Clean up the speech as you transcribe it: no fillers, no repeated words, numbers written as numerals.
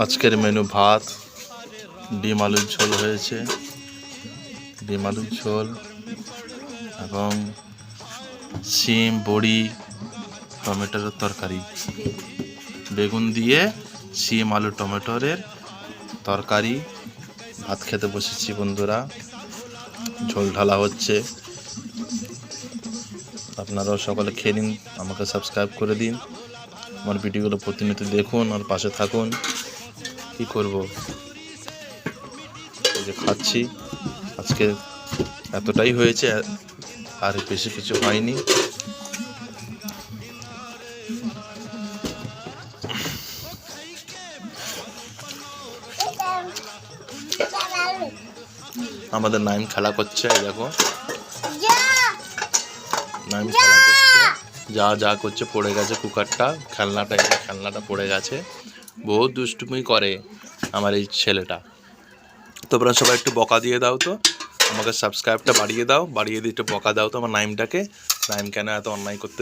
আজকের মেনু ভাত, ডিম আলুর ঝোল হয়েছে, ডিম আলুর ঝোল এবং শিম বড়ি টমেটোর তরকারি, বেগুন দিয়ে শিম আলু টমেটোরের তরকারি। ভাত খেতে বসেছি বন্ধুরা, ঝোল ঢালা হচ্ছে। আপনারাও সকালে খেয়ে নিন, আমাকে সাবস্ক্রাইব করে দিন, আমার ভিডিওগুলো প্রতিনিয়ত দেখুন আর পাশে থাকুন। কি করব, এই যে খাচ্ছি। আজকে এতটাই হয়েছে, আর বেশি কিছু হয়নি। আমাদের নাইম খেলা করছে, দেখো নাইম খেলা করছে, যা যা করছে, পড়ে গেছে কুকারটা, খেলনাটা পড়ে গেছে। বহুত দুষ্টুমি করে আমার এই ছেলেটা। তোমরা সবাই একটু বকা দিয়ে দাও তো, আমাকে সাবস্ক্রাইবটা বাড়িয়ে দাও, বাড়িয়ে দিয়ে একটু বকা দাও তো আমার নাইমটাকে। নাইম কেন এত অন্যায় করতে